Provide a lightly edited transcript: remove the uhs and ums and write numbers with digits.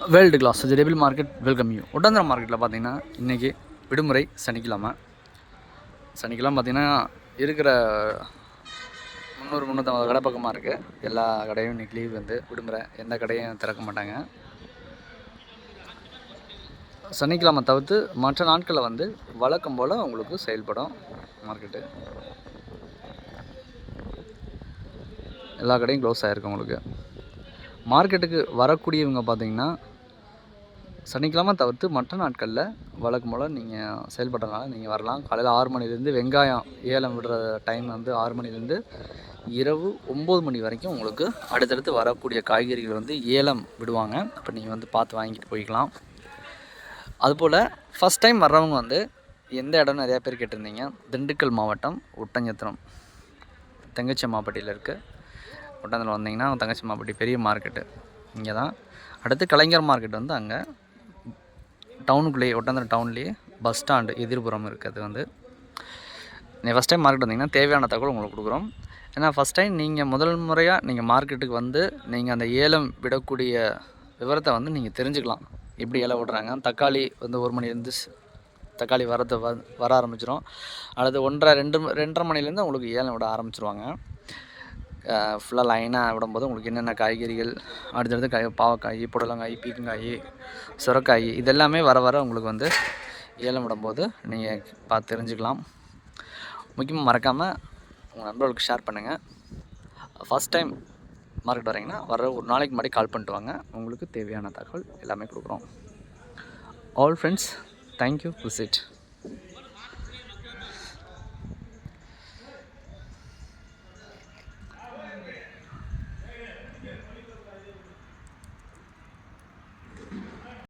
World class vegetable market welcome you. Oddanchatram மார்க்கெட்டில் பார்த்தீங்கன்னா இன்றைக்கி விடுமுறை சனிக்கிழமை பார்த்திங்கன்னா இருக்கிற 300-350 கடை பக்கமாக இருக்குது. எல்லா கடையும் இன்றைக்கி லீவ் வந்து விடுமுறை, எந்த கடையும் திறக்க மாட்டாங்க. சனிக்கிழமை தவிர்த்து மற்ற நாட்களில் வந்து வழக்கம் போல் உங்களுக்கு செயல்படும் மார்க்கெட்டு. எல்லா கடையும் க்ளோஸ் ஆகிருக்கு. உங்களுக்கு மார்க்கெட்டுக்கு வரக்கூடியவங்க பார்த்திங்கன்னா சனிக்கிழமை தவிர்த்து மற்ற நாட்களில் வழக்கம் போல் நீங்கள் செயல்படுறதுனால நீங்கள் வரலாம். காலையில் 6 மணிலேருந்து வெங்காயம் ஏலம் விடுற டைம் வந்து 6 மணிலேருந்து இரவு 9 மணி வரைக்கும் உங்களுக்கு அடுத்தடுத்து வரக்கூடிய காய்கறிகள் வந்து ஏலம் விடுவாங்க. அப்போ நீங்கள் வந்து பார்த்து வாங்கிட்டு போய்க்கலாம். அதுபோல் ஃபஸ்ட் டைம் வர்றவங்க வந்து எந்த இடம்னு நிறையா பேர் கேட்டிருந்தீங்க. திண்டுக்கல் மாவட்டம் ஒட்டஞ்சத்திரம் தங்கச்சியம்மாப்பட்டியில் இருக்குது. ஒட்டஞ்சத்திரம் வந்தீங்கன்னா தங்கச்சியம்மாப்பட்டி பெரிய மார்க்கெட்டு இங்கே தான். அடுத்து கலைஞர் மார்க்கெட் வந்து அங்கே டவுனுக்குள்ளேயே ஒட்டந்திரம் டவுன்லேயே பஸ் ஸ்டாண்டு எதிர்புறம் இருக்குது. வந்து நீங்கள் ஃபஸ்ட் டைம் மார்க்கெட் வந்தீங்கன்னா தேவையான தகவல் உங்களுக்கு கொடுக்குறோம். ஏன்னா ஃபஸ்ட் டைம் நீங்கள் முதல் முறையாக நீங்கள் மார்க்கெட்டுக்கு வந்து நீங்கள் அந்த ஏலம் விடக்கூடிய விவரத்தை வந்து நீங்கள் தெரிஞ்சுக்கலாம். எப்படி ஏலம் விடுறாங்க. தக்காளி வந்து 1 மணிலேருந்து தக்காளி வர ஆரம்பிச்சிடும். அடுத்து 1:30-2:30 மணிலேருந்து உங்களுக்கு ஏலம் விட ஆரம்பிச்சிருவாங்க. ஃபுல்லாக லைனாக விடும்போது உங்களுக்கு என்னென்ன காய்கறிகள் அடுத்தடுத்து பாவக்காய், புடலங்காய், பீக்கங்காய், சுரக்காய் இதெல்லாமே வர உங்களுக்கு வந்து ஏலம் விடும்போது நீங்கள் பார்த்து தெரிஞ்சுக்கலாம். முக்கியமாக மறக்காமல் உங்கள் நண்பர்களுக்கு ஷேர் பண்ணுங்கள். ஃபஸ்ட் டைம் மார்க்கெட் வரீங்கன்னா ஒரு நாளைக்கு முன்னாடி கால் பண்ணிட்டு வாங்க. உங்களுக்கு தேவையான தகவல் எல்லாமே கொடுக்குறோம். All friends, thank you. விசிட்.